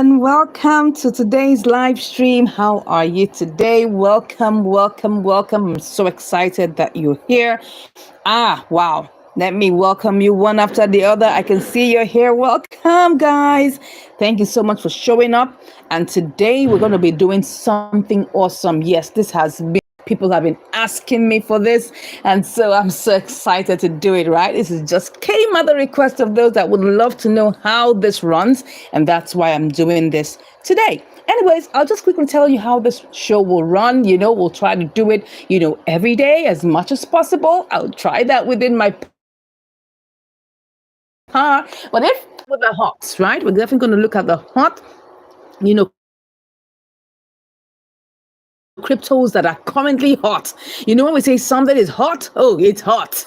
and welcome to today's live stream. How are you today? Welcome, welcome, welcome. I'm so excited that you're here. Wow. Let me welcome you one after the other. I can see you're here. Welcome, guys. Thank you so much for showing up. And today we're going to be doing something awesome. Yes, this has been. People have been asking me for this, and so I'm so excited to do it, right? This is just came at the request of those that would love to know how this runs, and that's why I'm doing this today. Anyways, I'll just quickly tell you how this show will run. We'll try to do it, every day as much as possible. I'll try that within my power. But if with the hots, right, we're definitely going to look at the hot, cryptos that are currently hot. When we say something is hot, oh, it's hot.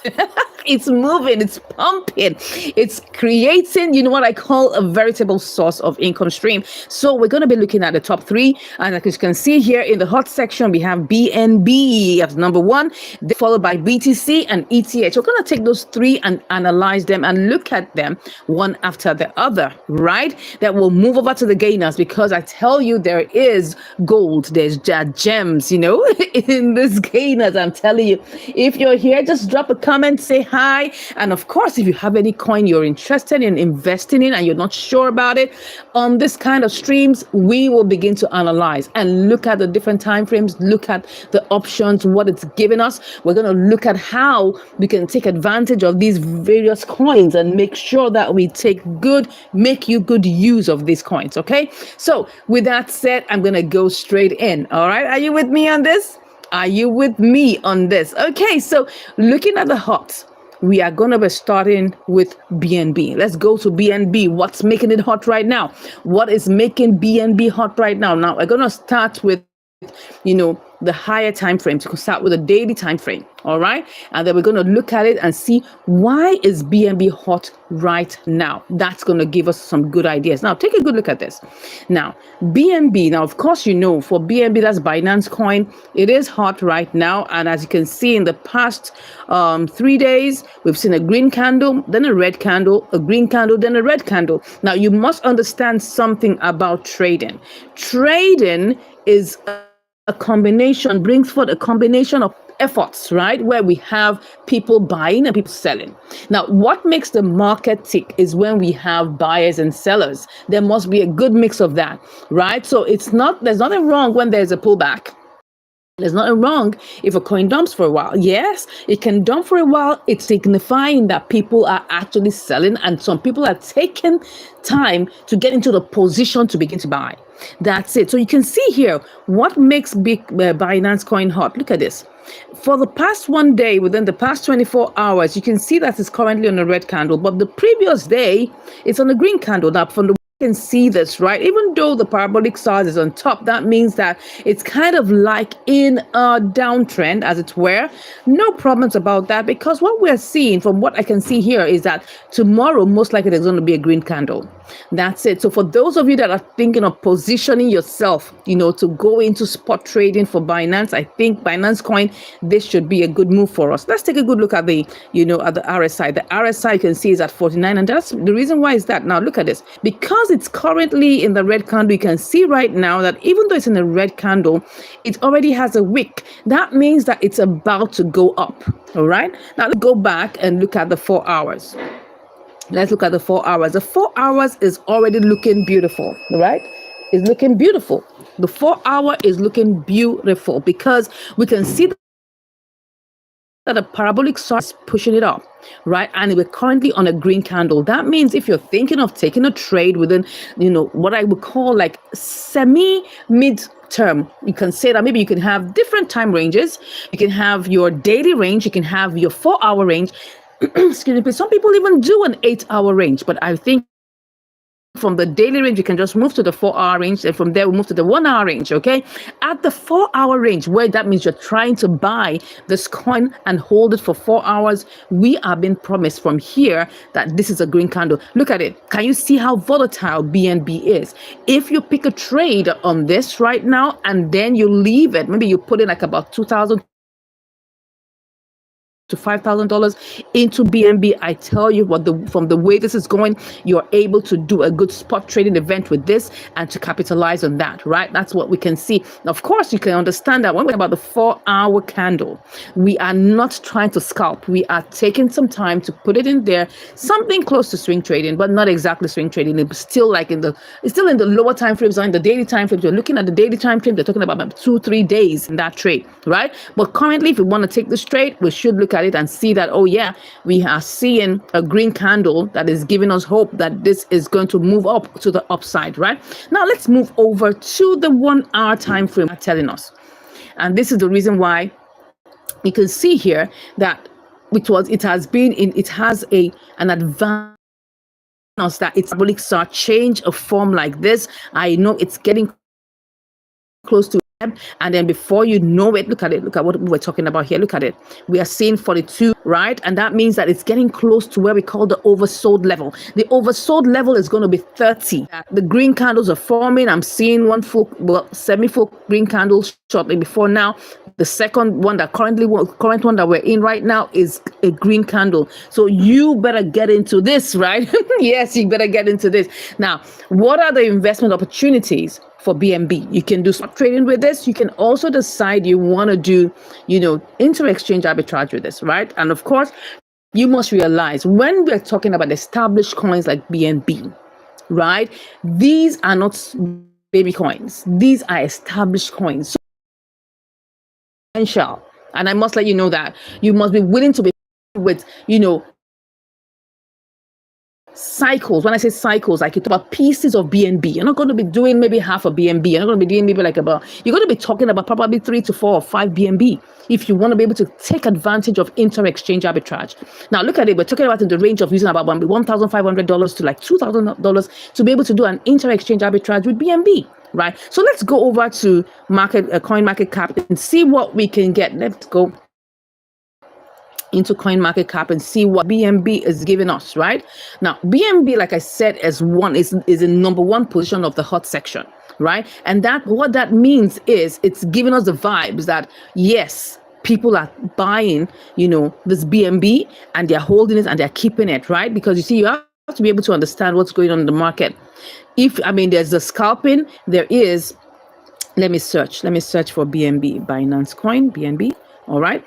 It's moving, it's pumping, it's creating, what I call a veritable source of income stream. So we're going to be looking at the top three. And as you can see here in the hot section, we have BNB as number one, followed by BTC and ETH. We're going to take those three and analyze them and look at them one after the other, right? That will move over to the gainers, because I tell you, there is gold, there's gems, in this gainers. I'm telling you, if you're here, just drop a comment, say hi. And of course, if you have any coin you're interested in investing in and you're not sure about it, on this kind of streams, we will begin to analyze and look at the different time frames, look at the options, what it's giving us. We're going to look at how we can take advantage of these various coins and make sure that we make you good use of these coins. Okay. So with that said, I'm going to go straight in. All right. Are you with me on this? Are you with me on this? Okay. So looking at the hots, we are going to be starting with BNB. Let's go to BNB. What's making it hot right now? What is making BNB hot right now? Now, we're going to start with, the higher time frames. You can start with a daily time frame. All right. And then we're going to look at it and see, why is BNB hot right now? That's going to give us some good ideas. Now, take a good look at this. Now, BNB. Now, of course, for BNB, that's Binance coin. It is hot right now. And as you can see, in the past 3 days, we've seen a green candle, then a red candle, a green candle, then a red candle. Now, you must understand something about trading. Trading is brings forth a combination of efforts, right? Where we have people buying and people selling. Now, what makes the market tick is when we have buyers and sellers. There must be a good mix of that, right? So there's nothing wrong when there's a pullback. There's nothing wrong if a coin dumps for a while. Yes, it can dump for a while. It's signifying that people are actually selling, and some people are taking time to get into the position to begin to buy. That's it. So you can see here what makes big Binance coin hot. Look at this. For the past one day, within the past 24 hours, you can see that it's currently on a red candle, but the previous day, it's on a green candle. Now, from the can see this, right? Even though the parabolic stars is on top, that means that it's kind of like in a downtrend, as it were. No problems about that, because what we're seeing, from what I can see here, is that tomorrow most likely there's going to be a green candle. That's it. So for those of you that are thinking of positioning yourself, to go into spot trading for Binance, I think Binance coin, this should be a good move for us. Let's take a good look at the, at the RSI. The RSI you can see is at 49, and that's the reason why is that. Now look at this. Because it's currently in the red candle, you can see right now that even though it's in a red candle, it already has a wick. That means that it's about to go up. All right. Now let's go back and look at the 4 hours. Let's look at the 4 hours. The 4 hours is already looking beautiful, right? It's looking beautiful. The 4 hour is looking beautiful because we can see that a parabolic star is pushing it up, right? And we're currently on a green candle. That means if you're thinking of taking a trade within, what I would call like semi-mid term, you can say that maybe you can have different time ranges. You can have your daily range. You can have your 4 hour range. Excuse me. Some people even do an 8 hour range, but I think from the daily range, you can just move to the 4 hour range, and from there we move to the 1 hour range. Okay, at the 4 hour range, where that means you're trying to buy this coin and hold it for 4 hours, we are being promised from here that this is a green candle. Look at it. Can you see how volatile BNB is? If you pick a trade on this right now and then you leave it, maybe you put in like about 2,000 to $5,000 into BNB. I tell you what, from the way this is going, you're able to do a good spot trading event with this and to capitalize on that, right? That's what we can see. Of course, you can understand that when we're about the 4-hour candle, we are not trying to scalp. We are taking some time to put it in there, something close to swing trading, but not exactly swing trading. It's still like it's still in the lower time frames or in the daily time frames. You're looking at the daily time frame, they're talking about 2-3 days in that trade, right? But currently, if we want to take this trade, we should look at it and see that, oh yeah, we are seeing a green candle that is giving us hope that this is going to move up to the upside, right? Now let's move over to the 1-hour time frame telling us. And this is the reason why you can see here that it has an advantage that it's parabolic star change a form like this. I know it's getting close to, and then before you know it, look at what we're talking about here. Look at it. We are seeing 42, right? And that means that it's getting close to where we call the oversold level. The oversold level is going to be 30. The green candles are forming. I'm seeing one semi-full green candle shortly before now. The second one, current one that we're in right now is a green candle. So you better get into this, right? Yes, you better get into this. Now, what are the investment opportunities for BNB? You can do stock trading with this. You can also decide you want to do, inter-exchange arbitrage with this, right? And of course, you must realize when we're talking about established coins like BNB, right? These are not baby coins. These are established coins. So, and I must let you know that you must be willing to be with, cycles. When I say cycles, I talk about pieces of BNB. You're not going to be doing maybe half a BNB. You're not going to be doing maybe you're going to be talking about probably 3 to 4 or 5 BNB if you want to be able to take advantage of inter-exchange arbitrage. Now look at it. We're talking about in the range of using about $1,500 to like $2,000 to be able to do an inter-exchange arbitrage with BNB. Right. So let's go over to coin market cap and see what we can get. Let's go into coin market cap and see what BNB is giving us. Right now, BNB, like I said, is in number 1 position of the hot section. Right. And what that means is it's giving us the vibes that, yes, people are buying, this BNB and they're holding it and they're keeping it. Right. Because you see, you have to be able to understand what's going on in the market. There's the scalping, there is, let me search for BNB, Binance Coin, BNB. All right.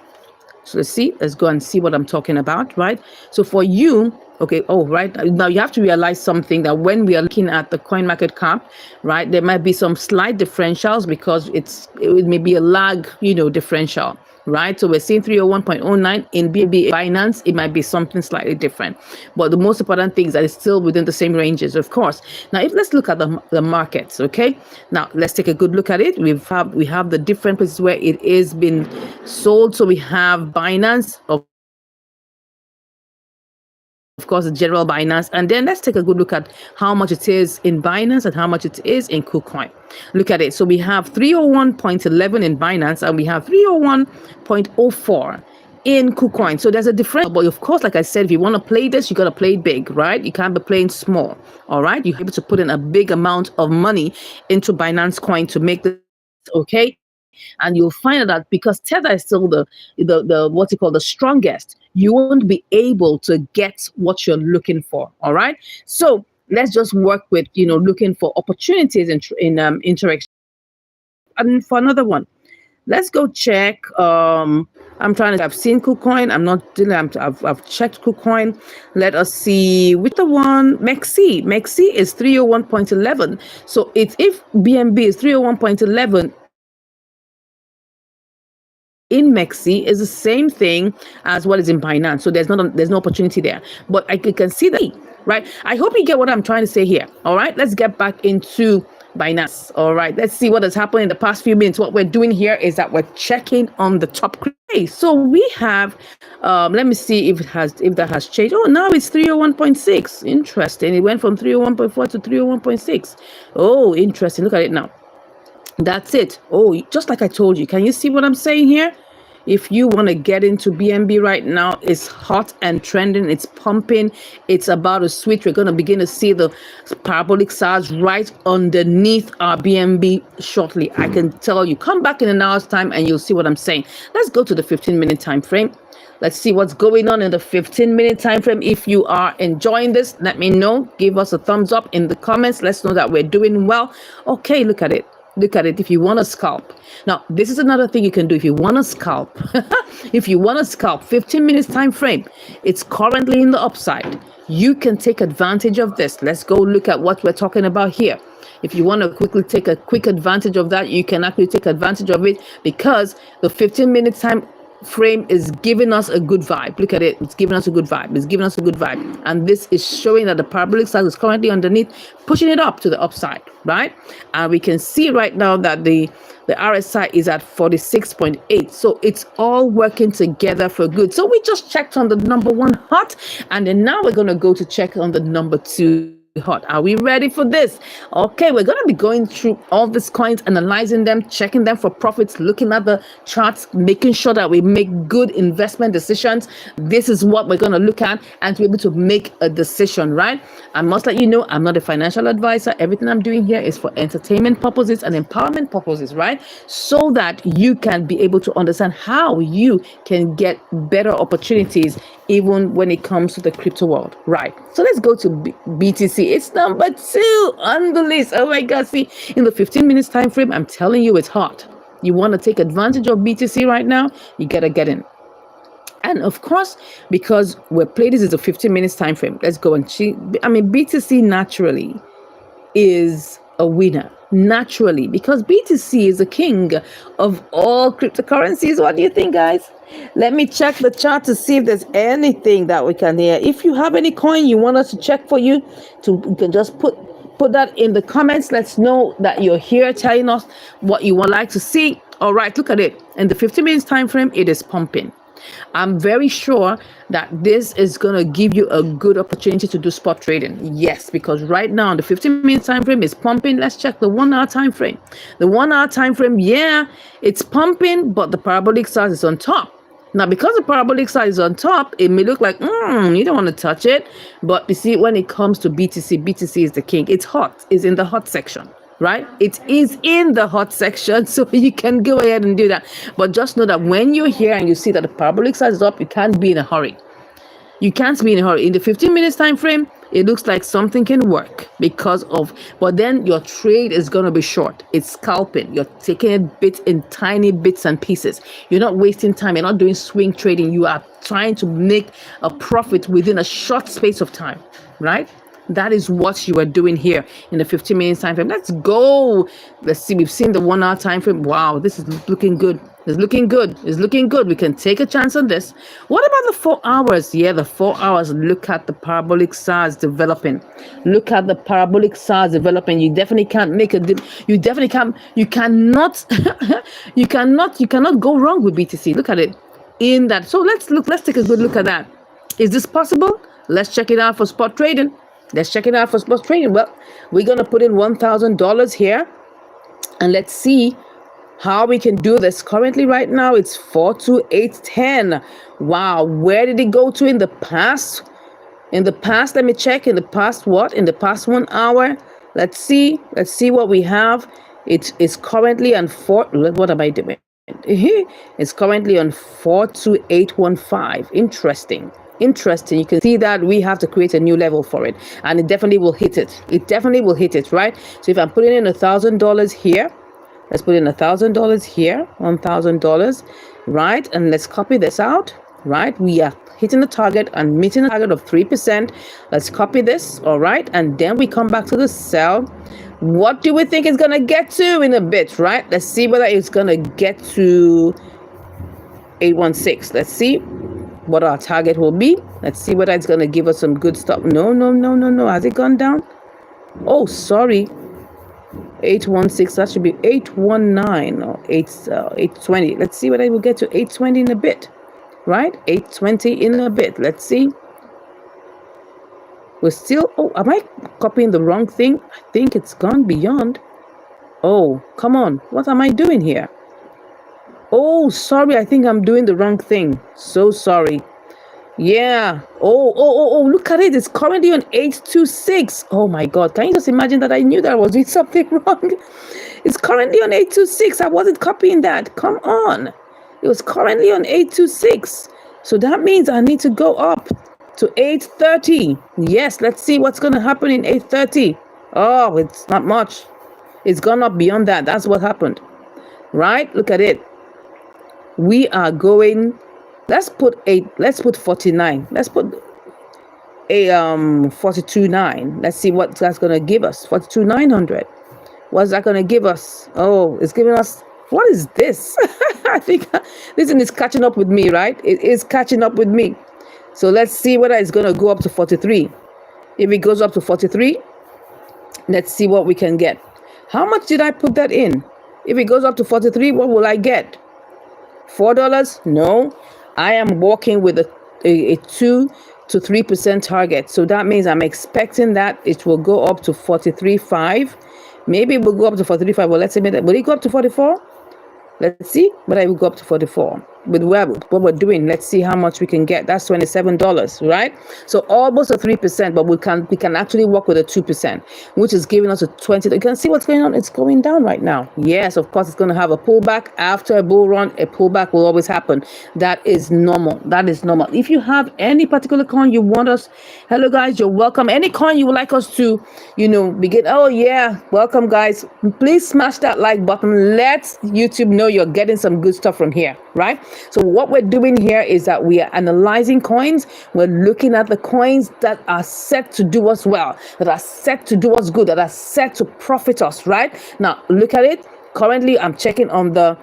So let's go and see what I'm talking about, right? So for you, okay, right. Now you have to realize something, that when we are looking at the coin market cap, right, there might be some slight differentials because it may be a lag, differential. Right, so we're seeing 301.09 in BNB Binance. It might be something slightly different, but the most important thing is that it's still within the same ranges, of course. Now, let's look at the markets. Okay, now let's take a good look at it. We have the different places where it is been sold. So we have Binance, of course, the general Binance. And then let's take a good look at how much it is in Binance and how much it is in KuCoin. Look at it. So we have 301.11 in Binance and we have 301.04 in KuCoin. So there's a difference. But of course, like I said, if you want to play this, you got to play big, right? You can't be playing small. All right. You're able to put in a big amount of money into Binance Coin to make this okay. And you'll find that because Tether is still the the strongest, you won't be able to get what you're looking for. All right. So let's just work with looking for opportunities in interaction. And for another one, let's go check. I've seen KuCoin. I've checked KuCoin. Let us see which the one. MEXC. MEXC is 301.11. So if BNB is 301.11. in MEXC is the same thing as what is in Binance. So there's no opportunity there. But I can see that, right? I hope you get what I'm trying to say here. All right, let's get back into Binance. All right, let's see what has happened in the past few minutes. What we're doing here is that we're checking on the top. Okay, so we have, let me see if that has changed. Oh, now it's 301.6. Interesting. It went from 301.4 to 301.6. Oh, interesting. Look at it now. That's it. Oh, just like I told you. Can you see what I'm saying here? If you want to get into BNB right now, it's hot and trending. It's pumping. It's about to switch. We're going to begin to see the parabolic SARS right underneath our BNB shortly. I can tell you. Come back in an hour's time and you'll see what I'm saying. Let's go to the 15-minute time frame. Let's see what's going on in the 15-minute time frame. If you are enjoying this, let me know. Give us a thumbs up in the comments. Let's know that we're doing well. Okay, look at it. Look at it. If you want to scalp. Now, this is another thing you can do if you want to scalp. If you want to scalp, 15 minutes time frame, it's currently in the upside. You can take advantage of this. Let's go look at what we're talking about here. If you want to quickly take a quick advantage of that, you can actually take advantage of it, because the 15-minute time frame is giving us a good vibe. Look at it. It's giving us a good vibe. It's giving us a good vibe. And this is showing that the parabolic size is currently underneath, pushing it up to the upside, right? And we can see right now that the RSI is at 46.8. So it's all working together for good. So we just checked on the number one hot, and then now we're going to go to check on the number two hot. Are we ready for this? Okay, we're going to be going through all these coins, analyzing them, checking them for profits, looking at the charts, making sure that we make good investment decisions. This is what we're going to look at, and to be able to make a decision, right? I must let you know, I'm not a financial advisor. Everything I'm doing here is for entertainment purposes and empowerment purposes, right? So that you can be able to understand how you can get better opportunities even when it comes to the crypto world, right? So let's go to BTC. It's number 2 on the list. Oh my God, see, in the 15 minutes time frame, I'm telling you, it's hot. You want to take advantage of BTC right now, you got to get in. And of course, because we're playing this is a 15 minutes time frame, let's go and see. I mean, BTC naturally is a winner. Naturally, because BTC is the king of all cryptocurrencies. What do you think, guys? Let me check the chart to see if there's anything that we can hear. If you have any coin you want us to check for you, you can just put that in the comments. Let's know that you're here telling us what you would like to see. All right, look at it. In the 15 minutes time frame, it is pumping. I'm very sure that this is going to give you a good opportunity to do spot trading. Yes, because right now the 15-minute time frame is pumping. Let's check the 1 hour time frame. The 1 hour time frame, yeah, it's pumping, but the parabolic size is on top. Now, because the parabolic size is on top, it may look like, you don't want to touch it. But you see, when it comes to BTC, BTC is the king. It's hot. It's in the hot section, right? It is in the hot section, so you can go ahead and do that. But just know that when you're here and you see that the parabolic size is up, you can't be in a hurry. You can't be in a hurry. In the 15 minutes time frame, it looks like something can work but then your trade is going to be short. It's scalping. You're taking it in tiny bits and pieces. You're not wasting time. You're not doing swing trading. You are trying to make a profit within a short space of time, right? That is what you are doing here in the 15 minutes time frame. Let's go. Let's see. We've seen the 1 hour time frame. Wow, this is looking good. It's looking good. It's looking good. We can take a chance on this. What about the 4 hours? Yeah, the 4 hours. Look at the parabolic size developing. Look at the parabolic size developing. You definitely can't make a dip. You definitely can't. You cannot. You cannot go wrong with BTC. Look at it. In that. So let's take a good look at that. Is this possible? Let's check it out for spot trading. Let's check it out for spot trading. Well, we're going to put in $1,000 here, and let's see how we can do this. Currently, right now, it's 42810. Wow, where did it go to in the past? In the past, let me check. In the past, what? In the past 1 hour. Let's see what we have. It is currently on what am I doing? It's currently on 42815. Interesting. You can see that we have to create a new level for it, and it definitely will hit it. Right? So if I'm putting in $1,000 here, let's put in $1,000 here, $1,000, right? And let's copy this out, right? We are hitting the target and meeting the target of 3%. Let's copy this, all right? And then we come back to the sell. What do we think it's gonna get to in a bit, right? Let's see whether it's gonna get to 816. Let's see what our target will be. Let's see whether it's going to give us some good stuff. No. Has it gone down? Oh, sorry. 816. That should be 819 or 820. Let's see whether it will get to 820 in a bit. Right? 820 in a bit. Let's see. We're still... Oh, am I copying the wrong thing? I think it's gone beyond. Oh, come on. What am I doing here? Oh, sorry. I think I'm doing the wrong thing. So sorry. Yeah. Oh, look at it. It's currently on 826. Oh my God. Can you just imagine that? I knew that I was doing something wrong. It's currently on 826. I wasn't copying that. Come on. It was currently on 826. So that means I need to go up to 830. Yes, let's see what's going to happen in 830. Oh, it's not much. It's gone up beyond that. That's what happened, right? Look at it. We are going, let's put 49. Let's put a 42.9. Let's see what that's going to give us. 42.900. What's that going to give us? Oh, it's giving us, what is this? I think this thing is catching up with me, right? It is catching up with me. So let's see whether it's going to go up to 43. If it goes up to 43, let's see what we can get. How much did I put that in? If it goes up to 43, what will I get? $4? No, I am working with a 2 to 3% target. So that means I'm expecting that it will go up to 43.5. Maybe it will go up to 43.5. Well, let's say, will it go up to 44? Let's see, but I will go up to 44. With what we're doing, let's see how much we can get. That's $27, right? So almost a 3%, but we can actually work with a 2%, which is giving us a 20. You can see what's going on. It's going down right now. Yes, of course, it's going to have a pullback. After a bull run, a pullback will always happen. That is normal. That is normal. If you have any particular coin you want us, hello guys, you're welcome. Any coin you would like us to, begin. Oh yeah, welcome guys. Please smash that like button. Let YouTube know you're getting some good stuff from here, right? So what we're doing here is that we are analyzing coins. We're looking at the coins that are set to do us well, that are set to do us good, that are set to profit us, right? Now, look at it. Currently, I'm checking on the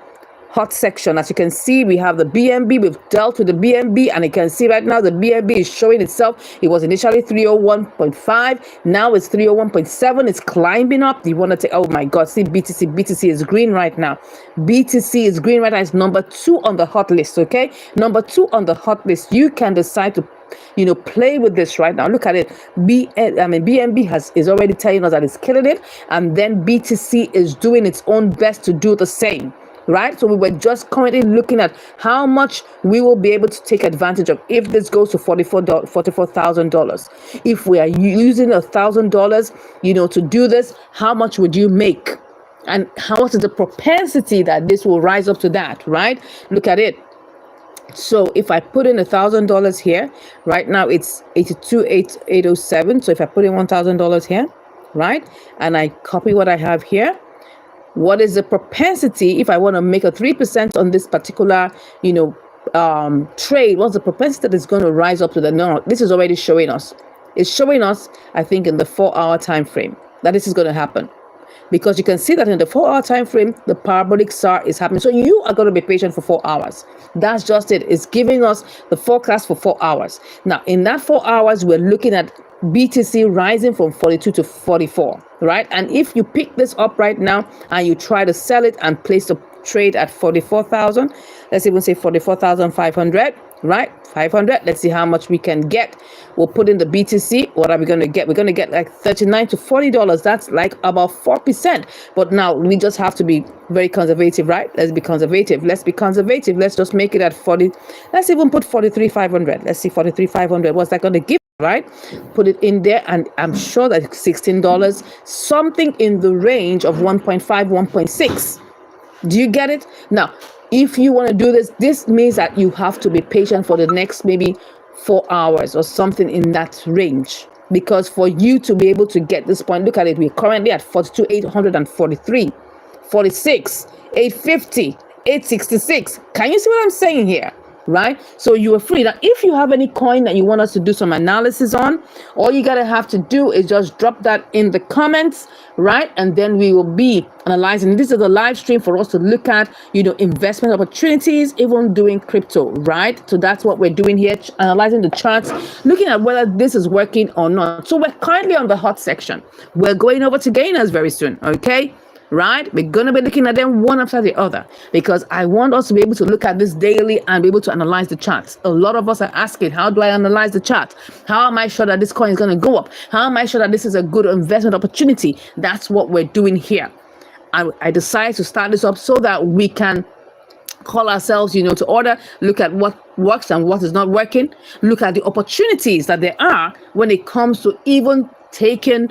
hot section. As you can see, we have the BNB. We've dealt with the BNB, and you can see right now the BNB is showing itself. It was initially 301.5. Now it's 301.7. It's climbing up. You want to take, oh my God, see BTC is green right now. BTC is green right now. It's number 2 on the hot list, okay? Number 2 on the hot list. You can decide to play with this right now. Look at it. BNB is already telling us that it's killing it, and then BTC is doing its own best to do the same. Right, so we were just currently looking at how much we will be able to take advantage of if this goes to $44,000. If we are using $1,000, to do this, how much would you make? And how much is the propensity that this will rise up to that? Right, look at it. So if I put in $1,000 here, right now it's 82,807. So if I put in $1,000 here, right, and I copy what I have here. What is the propensity if I want to make a 3% on this particular, trade? What's the propensity that is going to rise up to the? No, this is already showing us. It's showing us, I think, in the 4-hour time frame that this is going to happen, because you can see that in the 4-hour time frame, the parabolic SAR is happening. So you are going to be patient for 4 hours. That's just it. It's giving us the forecast for 4 hours. Now, in that 4 hours, we're looking at BTC rising from 42 to 44, right? And if you pick this up right now and you try to sell it and place the trade at 44,000, let's even say 44,500, right? 500. Let's see how much we can get. We'll put in the BTC. What are we going to get? We're going to get like $39 to $40. That's like about 4%. But now we just have to be very conservative, right? Let's be conservative. Let's be conservative. Let's just make it at 40. Let's even put 43,500. Let's see 43,500. What's that going to give? Right, put it in there, and I'm sure that $16, something in the range of 1.5, 1.6. Do you get it? Now, if you want to do this means that you have to be patient for the next maybe 4 hours or something in that range, because for you to be able to get this point, look at it. We're currently at 42,843, 46, 850, 866. Can you see what I'm saying here? Right, so you are free. Now, if you have any coin that you want us to do some analysis on, all you gotta have to do is just drop that in the comments, right? And then we will be analyzing. This is a live stream for us to look at, investment opportunities, even doing crypto, right? So that's what we're doing here, analyzing the charts, looking at whether this is working or not. So we're currently on the hot section. We're going over to gainers very soon, okay? Right, we're going to be looking at them one after the other, because I want us to be able to look at this daily and be able to analyze the charts. A lot of us are asking, how do I analyze the chart? How am I sure that this coin is going to go up? How am I sure that this is a good investment opportunity? That's what we're doing here. I decided to start this up so that we can call ourselves, to order, look at what works and what is not working, look at the opportunities that there are when it comes to even taking,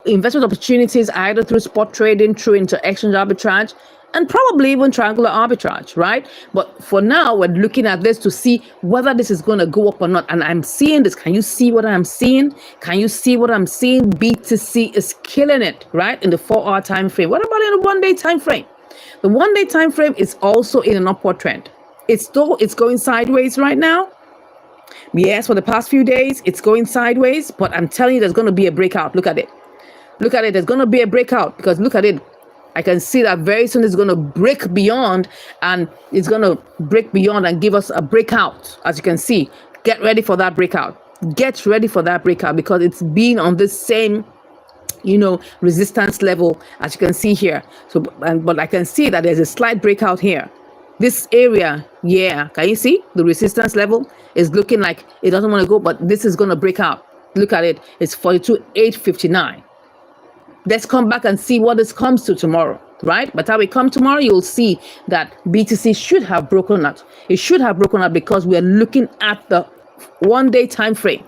investment opportunities either through spot trading, through into exchange arbitrage, and probably even triangular arbitrage, right? But for now, we're looking at this to see whether this is going to go up or not. And I'm seeing this. Can you see what I'm seeing? Can you see what I'm seeing? BTC is killing it, right? In the 4-hour time frame. What about in the 1-day time frame? The 1-day time frame is also in an upward trend. It's going sideways right now. Yes, for the past few days, it's going sideways, but I'm telling you, there's going to be a breakout. Look at it. Look at it. There's going to be a breakout because look at it. I can see that very soon it's going to break beyond, and it's going to break beyond and give us a breakout. As you can see, get ready for that breakout. Get ready for that breakout because it's been on this same, resistance level as you can see here. So, but I can see that there's a slight breakout here. This area, yeah, can you see the resistance level is looking like it doesn't want to go, but this is going to break out. Look at it. It's 42,859. Let's come back and see what this comes to tomorrow, right? By the time we come tomorrow, you'll see that BTC should have broken out. It should have broken out because we are looking at the 1-day time frame.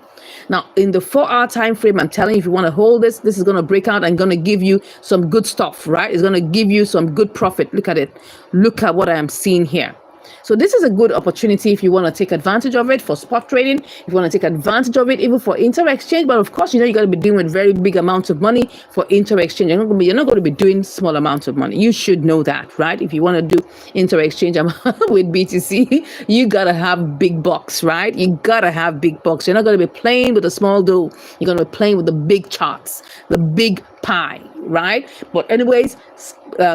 Now, in the 4-hour time frame, I'm telling you, if you want to hold this is going to break out and going to give you some good stuff, right? It's going to give you some good profit. Look at it. Look at what I am seeing here. So this is a good opportunity if you want to take advantage of it for spot trading, if you want to take advantage of it even for inter-exchange. But of course, you got to be doing very big amounts of money for inter-exchange. You're not going to be doing small amounts of money. You should know that, right? If you want to do inter-exchange with BTC, you got to have big bucks, right? You got to have big bucks. You're not going to be playing with a small dough. You're going to be playing with the big charts, the big pie, right? But anyways,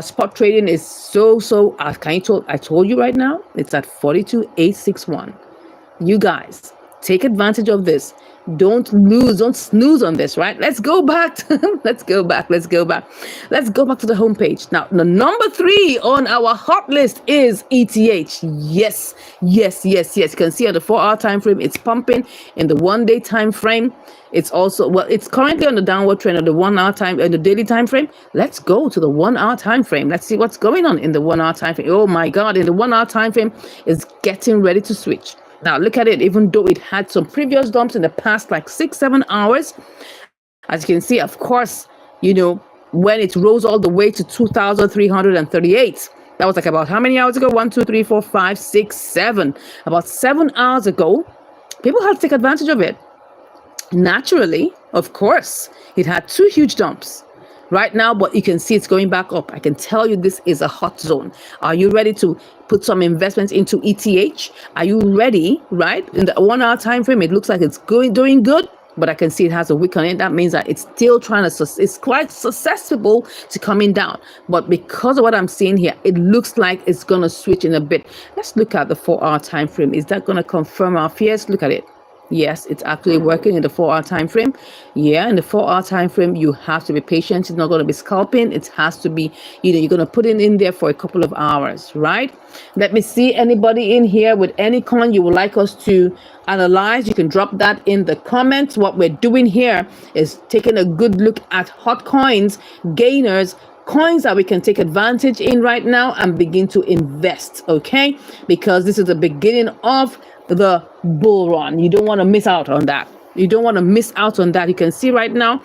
spot trading is so I told you right now, it's at 42,861. You guys take advantage of this. Don't snooze on this, right? Let's go back let's go back to the homepage. Now, the number 3 on our hot list is ETH. Yes. You can see on the 4-hour time frame, it's pumping. In the 1-day time frame, it's also, it's currently on the downward trend of the 1-hour time and the daily time frame. Let's go to the 1-hour time frame. Let's see what's going on in the 1-hour time frame. Oh my God, in the 1-hour time frame, it's getting ready to switch. Now, look at it. Even though it had some previous dumps in the past, like 6-7 hours, as you can see, of course, when it rose all the way to 2,338, that was like about how many hours ago? 1, 2, 3, 4, 5, 6, 7. About 7 hours ago, people had to take advantage of it. Naturally, of course, it had 2 huge dumps right now, but you can see it's going back up. I can tell you this is a hot zone. Are you ready to put some investments into ETH? Are you ready? Right, in the 1-hour time frame, it looks like it's doing good, but I can see it has a wick on it. That means that it's still it's quite susceptible to coming down. But because of what I'm seeing here, it looks like it's going to switch in a bit. Let's look at the 4-hour time frame. Is that going to confirm our fears? Look at it. Yes, it's actually working in the 4-hour time frame. Yeah, in the 4-hour time frame, you have to be patient. It's not going to be scalping. It has to be, you're going to put it in there for a couple of hours, right? Let me see anybody in here with any coin you would like us to analyze. You can drop that in the comments. What we're doing here is taking a good look at hot coins, gainers, coins that we can take advantage in right now and begin to invest, okay? Because this is the beginning of the bull run. You don't want to miss out on that. You can see right now,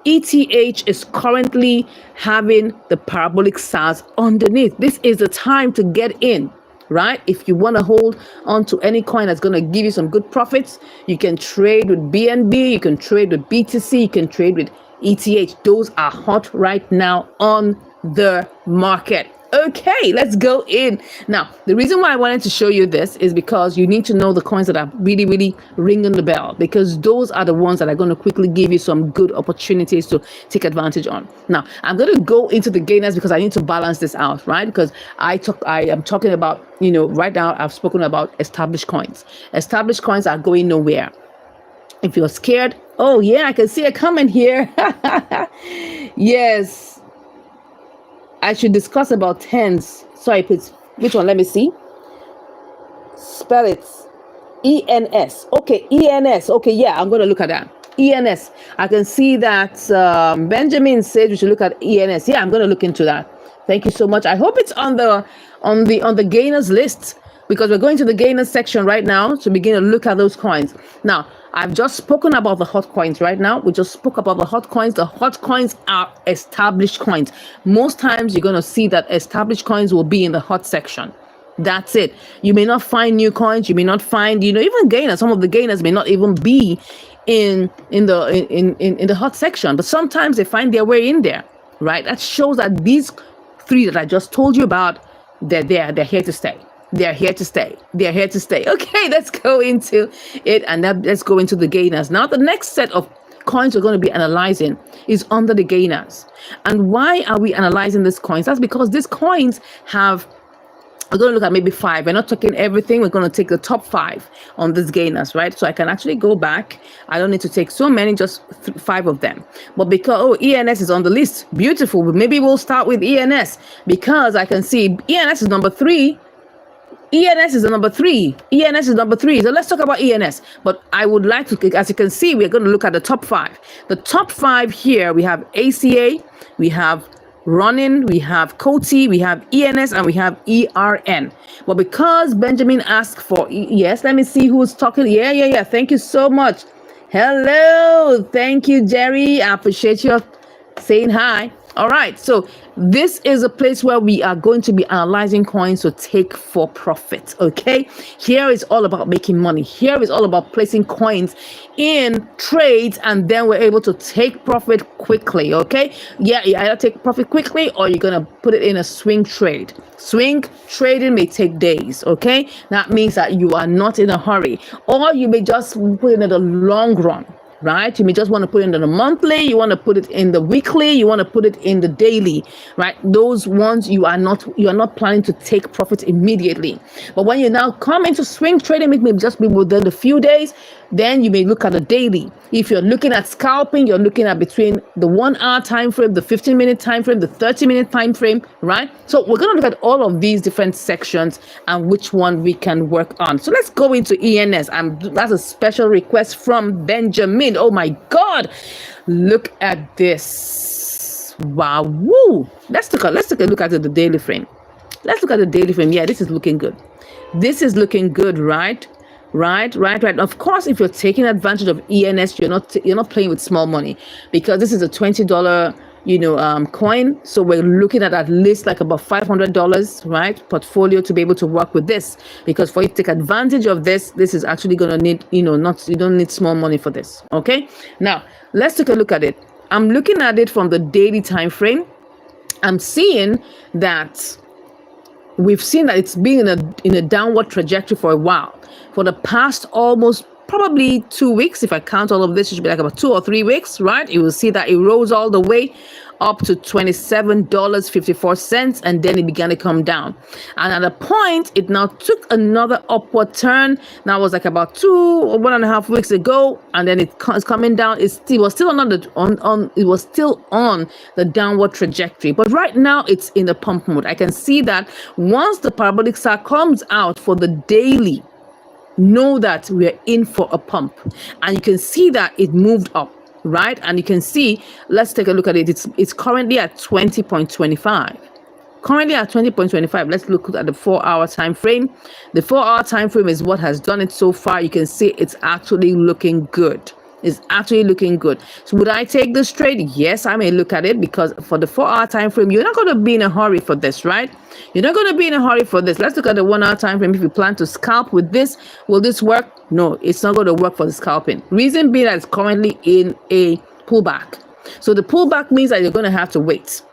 ETH is currently having the parabolic SARS underneath. This is the time to get in, right? If you want to hold on to any coin that's going to give you some good profits, you can trade with BNB, you can trade with BTC, you can trade with ETH. Those are hot right now on the market. Okay, let's go in. Now, the reason why I wanted to show you this is because you need to know the coins that are really, really ringing the bell, because those are the ones that are going to quickly give you some good opportunities to take advantage on. Now, I'm going to go into the gainers because I need to balance this out, right? Because I am talking about, right now I've spoken about established coins. Established coins are going nowhere. If you're scared, oh yeah, I can see a comment here. Yes. I should discuss about tens. Sorry, please. Which one? Let me see. Spell it. ENS. Okay, ENS. Okay, yeah, I'm going to look at that. ENS. I can see that Benjamin said we should look at ENS. Yeah, I'm going to look into that. Thank you so much. I hope it's on the gainers list. because we're going to the gainer section right now to begin to look at those coins. Now, I've just spoken about the hot coins right now. We just spoke about the hot coins. The hot coins are established coins. Most times you're going to see that established coins will be in the hot section. That's it. You may not find new coins. You may not find, even gainers. Some of the gainers may not even be in the hot section, but sometimes they find their way in there, right? That shows that these three that I just told you about, they're there. They're here to stay. They're here to stay. They're here to stay. Okay, let's go into it, and let's go into the gainers. Now, the next set of coins we're going to be analyzing is under the gainers. And why are we analyzing these coins? That's because these coins have, we're going to look at maybe 5. We're not talking everything. We're going to take the top 5 on these gainers, right? So I can actually go back. I don't need to take so many, just 5 of them. But because, ENS is on the list. Beautiful. Maybe we'll start with ENS, because I can see ENS is number 3. ENS is the number 3. ENS is number 3. So let's talk about ENS. But I would like to, as you can see, we're going to look at the top 5. The top 5 here, we have ACA, we have Running, we have COTI, we have ENS, and we have ERN. But because Benjamin asked for, yes, let me see who's talking. Yeah. Thank you so much. Hello. Thank you, Jerry. I appreciate you saying hi. All right. So this is a place where we are going to be analyzing coins to take for profit. Okay. Here is all about making money. Here is all about placing coins in trades, and then we're able to take profit quickly. Okay. Yeah. You either take profit quickly or you're going to put it in a swing trade. Swing trading may take days. Okay. That means that you are not in a hurry, or you may just put it in the long run. Right? You may just want to put it in the monthly, you want to put it in the weekly, you want to put it in the daily, right? Those ones you are not planning to take profit immediately. But when you now come into swing trading, it may just be within a few days, then you may look at the daily. If you're looking at scalping, you're looking at between the 1 hour time frame, the 15-minute time frame, the 30-minute time frame, right? So we're going to look at all of these different sections and which one we can work on. So let's go into ENS. That's a special request from Benjamin. Oh my God, look at this. Wow. Woo. Let's take a look at the daily frame. Let's look at the daily frame. Yeah, this is looking good. This is looking good, right? Right. Of course, if you're taking advantage of ENS, you're not playing with small money, because this is a $20 coin. So we're looking at least like about $500, right, portfolio to be able to work with this, because for you to take advantage of this is actually going to need, you don't need small money for this. Okay. Now let's take a look at it. I'm looking at it from the daily time frame. I'm seeing that we've seen that it's been in a downward trajectory for a while. For the past almost probably 2 weeks, if I count all of this, it should be like about 2 or 3 weeks, right? You will see that it rose all the way up to $27.54, and then it began to come down. And at a point, it now took another upward turn. That was like about 1.5 weeks ago, and then it's coming down. It was still on the downward trajectory, but right now it's in the pump mode. I can see that once the parabolic star comes out for the daily, know that we're in for a pump, and you can see that it moved up, right? And you can see, let's take a look at it. It's currently at 20.25. Currently at 20.25. Let's look at the 4-hour time frame. The 4-hour time frame is what has done it so far. You can see it's actually looking good. It's actually looking good. So would I take this trade? Yes, I may look at it, because for the 4-hour time frame, you're not going to be in a hurry for this, right? You're not going to be in a hurry for this. Let's look at the 1-hour time frame. If you plan to scalp with this, will this work? No, it's not going to work for the scalping. Reason being that it's currently in a pullback. So the pullback means that you're going to have to wait.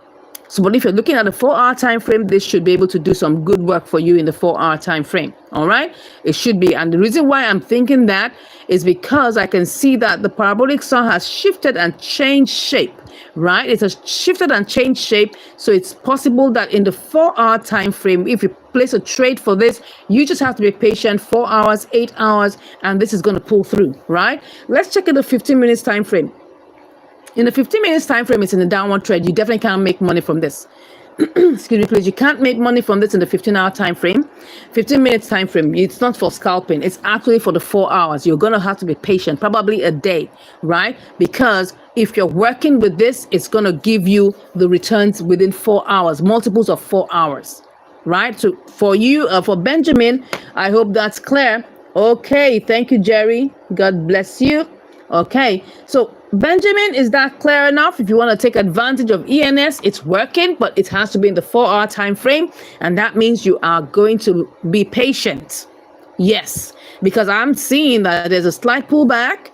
So, but if you're looking at the 4-hour time frame, this should be able to do some good work for you in the 4-hour time frame. All right, it should be. And the reason why I'm thinking that is because I can see that the parabolic star has shifted and changed shape. Right, it has shifted and changed shape. So it's possible that in the 4-hour time frame, if you place a trade for this, you just have to be patient. 4 hours, 8 hours, and this is going to pull through. Right. Let's check in the 15 minutes time frame. In the 15 minutes time frame, it's in a downward trend. You definitely can't make money from this. Excuse me, please. You can't make money from this in the 15-hour time frame. 15 minutes time frame. It's not for scalping. It's actually for the 4 hours. You're going to have to be patient, probably a day, right? Because if you're working with this, it's going to give you the returns within 4 hours, multiples of 4 hours. right? So for you, for Benjamin, I hope that's clear. Okay, thank you, Jerry. God bless you. Okay, so Benjamin, is that clear enough? If you want to take advantage of ENS, it's working, but it has to be in the 4-hour time frame, and that means you are going to be patient. Yes, because I'm seeing that there's a slight pullback.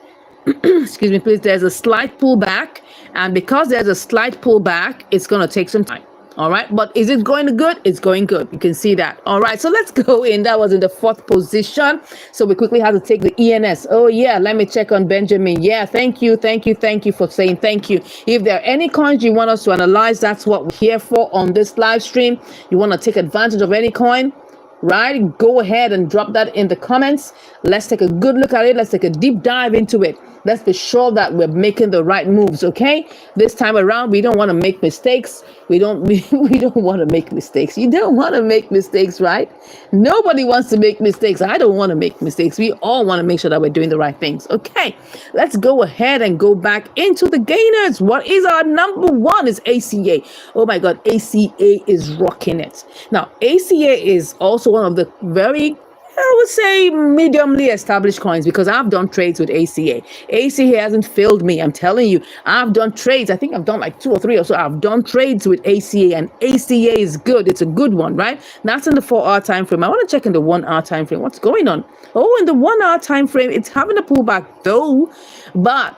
Excuse me, please. There's a slight pullback, and because there's a slight pullback, it's going to take some time. All right, but is it going good? It's going good. You can see that. All right, so let's go in. That was in the 4th position. So we quickly have to take the ENS. Oh yeah, let me check on Benjamin. Yeah, thank you for saying thank you. If there are any coins you want us to analyze, that's what we're here for on this live stream. You want to take advantage of any coin, right? Go ahead and drop that in the comments. Let's take a good look at it. Let's take a deep dive into it. Let's be sure that we're making the right moves, okay? This time around, we don't want to make mistakes. We don't want to make mistakes. You don't want to make mistakes, right? Nobody wants to make mistakes. I don't want to make mistakes. We all want to make sure that we're doing the right things. Okay, let's go ahead and go back into the gainers. What is our number one? Is ACA. Oh my God, ACA is rocking it. Now, ACA is also one of the very, I would say, mediumly established coins, because I've done trades with ACA. ACA hasn't failed me. I'm telling you, I've done trades. I think I've done like 2 or 3 or so. I've done trades with ACA, and ACA is good. It's a good one, right? That's in the 4-hour time frame. I want to check in the 1-hour time frame. What's going on? Oh, in the 1-hour time frame, it's having a pullback though, but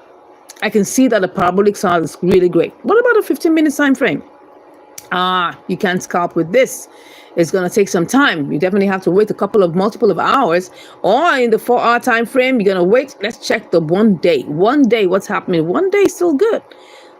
I can see that the parabolic size is really great. What about a 15-minute time frame? You can't scalp with this. It's going to take some time. You definitely have to wait multiple of hours, or in the 4-hour time frame, you're going to wait. Let's check the 1 day. 1 day, what's happening? 1 day is still good.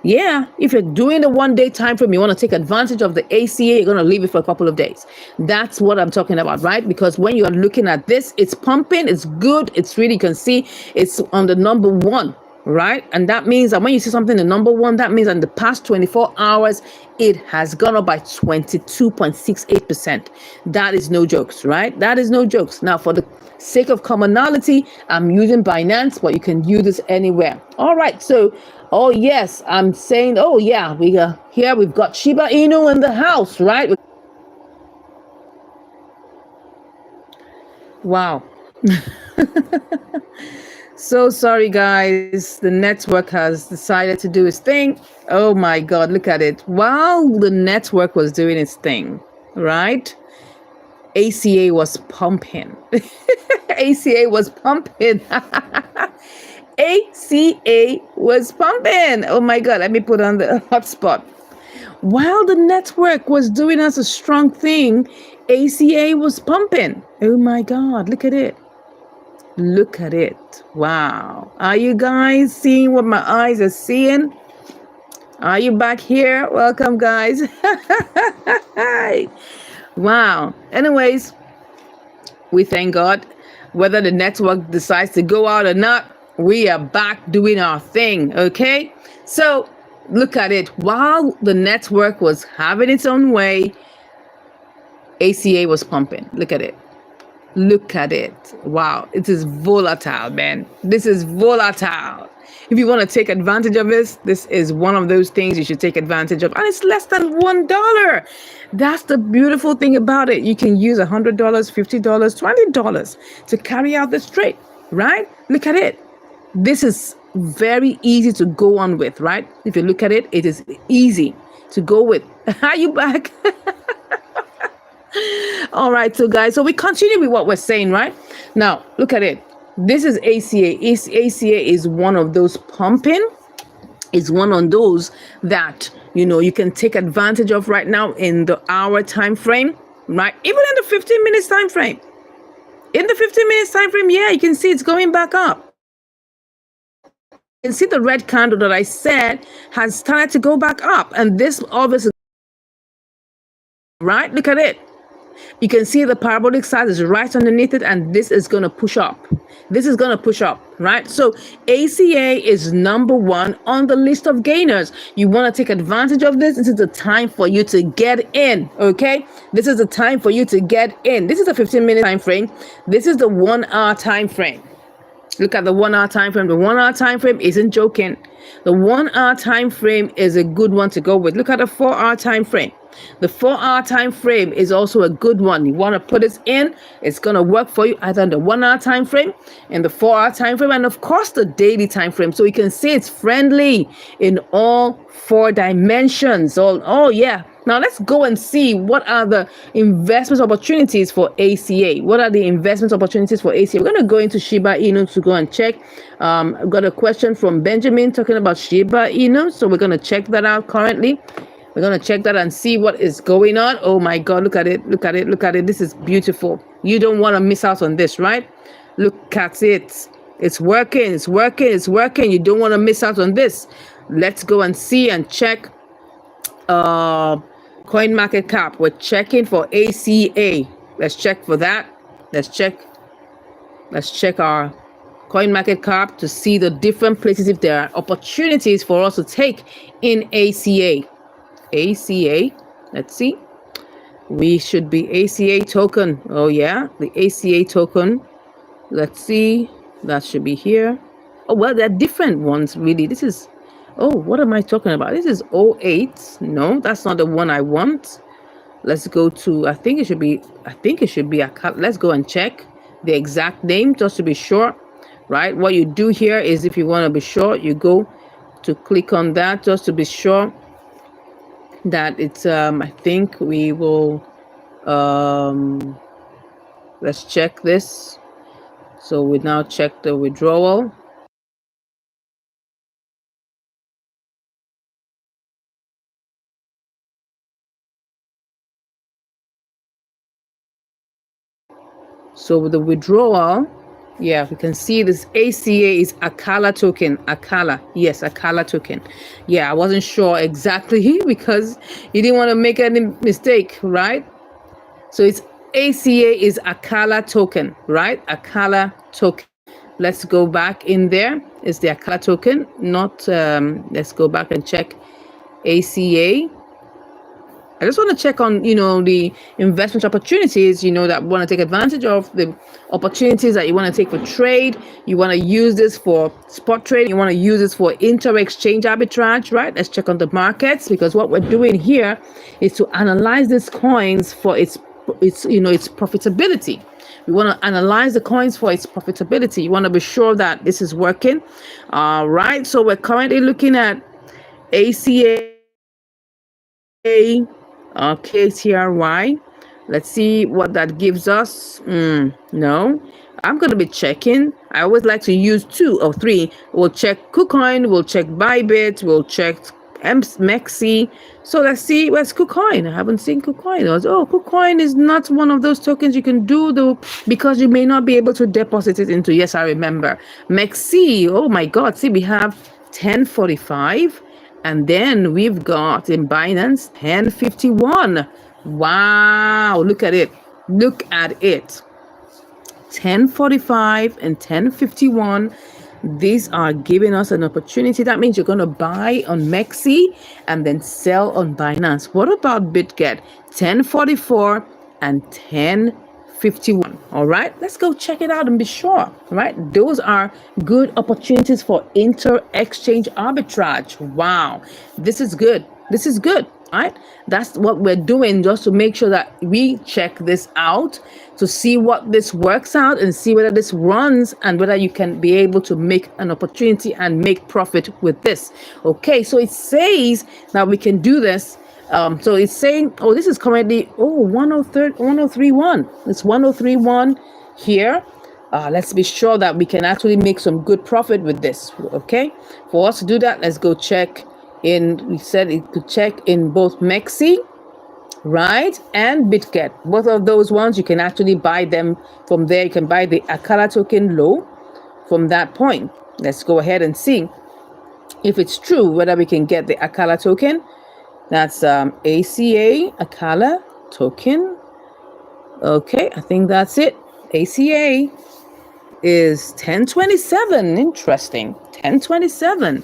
Yeah, if you're doing the 1 day time frame, you want to take advantage of the ACA, you're going to leave it for a couple of days. That's what I'm talking about, right? Because when you're looking at this, it's pumping, it's good, it's really, you can see it's on the number 1. Right? And that means that when you see something in number 1, that means that in the past 24 hours, it has gone up by 22.68%. That is no jokes, right? That is no jokes. Now, for the sake of commonality, I'm using Binance, but you can use this anywhere. All right. So, oh yes, I'm saying, oh yeah, we've got Shiba Inu in the house, right? Wow. So sorry, guys. The network has decided to do its thing. Oh my God, look at it. While the network was doing its thing, right? ACA was pumping. ACA was pumping. ACA was pumping. Oh my God, let me put on the hotspot. While the network was doing us a strong thing, ACA was pumping. Oh my God, look at it. Look at it. Wow. Are you guys seeing what my eyes are seeing? Are you back here? Welcome, guys. Wow. Anyways, we thank God. Whether the network decides to go out or not, we are back doing our thing. Okay? So look at it. While the network was having its own way, ACA was pumping. Look at it. Look at it. Wow. It is volatile, man. This is volatile. If you want to take advantage of this is one of those things you should take advantage of. And it's less than $1. That's the beautiful thing about it. You can use $100, $50, $20 to carry out this trade, right? Look at it. This is very easy to go on with, right? If you look at it, it is easy to go with. Are you back? All right, so guys, so we continue with what we're saying, right? Now, look at it. This is ACA. ACA is one of those pumping. It's one of those that, you can take advantage of right now in the hour time frame, right? Even in the 15 minutes time frame. In the 15 minutes time frame, yeah, you can see it's going back up. You can see the red candle that I said has started to go back up. And this obviously, right? Look at it. You can see the parabolic size is right underneath it, and this is going to push up. This is going to push up, right? So ACA is number 1 on the list of gainers. You want to take advantage of this. This is the time for you to get in, okay? This is the time for you to get in. This is a 15-minute time frame. This is the 1-hour time frame. Look at the 1-hour time frame. The 1-hour time frame isn't joking. The 1-hour time frame is a good one to go with. Look at the 4-hour time frame. The 4-hour time frame is also a good one. You want to put this in, it's going to work for you either in the 1-hour time frame, in the 4-hour time frame, and of course the daily time frame. So you can see it's friendly in all 4 dimensions. Oh yeah. Now let's go and see what are the investment opportunities for ACA. What are the investment opportunities for ACA? We're going to go into Shiba Inu to go and check. I've got a question from Benjamin talking about Shiba Inu. So we're going to check that out currently. We're going to check that and see what is going on. Oh my God, look at it. Look at it. Look at it. This is beautiful. You don't want to miss out on this, right? Look at it. It's working. It's working. It's working. You don't want to miss out on this. Let's go and see and check. Coin market cap. We're checking for ACA. Let's check for that. Let's check our coin market cap to see the different places if there are opportunities for us to take in ACA. Let's see. We should be ACA token. Oh yeah, the ACA token. Let's see. That should be here. Oh well, there are different ones really. This is, oh, what am I talking about? This is 08. No, that's not the one I want. Let's go to, I think it should be let's go and check the exact name just to be sure, right? What you do here is if you want to be sure, you go to click on that just to be sure that it's, I think we will, let's check this. So we now check the withdrawal. So with the withdrawal, yeah, we can see this ACA is Akala token. Akala, yes, Akala token. Yeah, I wasn't sure exactly because you didn't want to make any mistake, right? So it's ACA is Akala token, right? Akala token. Let's go back in there. It's the Akala token, not, let's go back and check ACA. I just want to check on, the investment opportunities, that want to take advantage of, the opportunities that you want to take for trade. You want to use this for spot trade. You want to use this for inter-exchange arbitrage, right? Let's check on the markets, because what we're doing here is to analyze these coins for its profitability. We want to analyze the coins for its profitability. You want to be sure that this is working. All right. So we're currently looking at ACA. KTRY. Let's see what that gives us. No, I'm going to be checking. I always like to use 2 or 3. We'll check KuCoin, we'll check Bybit, we'll check MEXI. So let's see, where's KuCoin? I haven't seen KuCoin. KuCoin is not one of those tokens you can do though, because you may not be able to deposit it into. Yes, I remember. MEXI, oh my God. See, we have 1045. And then we've got in Binance 1051. Wow, look at it. Look at it. 1045 and 1051. These are giving us an opportunity. That means you're going to buy on MEXI and then sell on Binance. What about BitGet? 1044 and 1051. All right, let's go check it out and be sure. All right, those are good opportunities for inter-exchange arbitrage. Wow, this is good. This is good. All right, that's what we're doing, just to make sure that we check this out to see what this works out and see whether this runs and whether you can be able to make an opportunity and make profit with this. Okay, so it says that we can do this. So it's saying, oh, this is currently, 1031. It's 1031 here. Let's be sure that we can actually make some good profit with this. Okay, for us to do that, let's go check in. We said it could check in both MEXI, right, and BitGet. Both of those ones, you can actually buy them from there. You can buy the Akala token low from that point. Let's go ahead and see if it's true, whether we can get the Akala token. That's ACA Akala token. Okay, I think that's it. ACA is 1027. Interesting. 1027.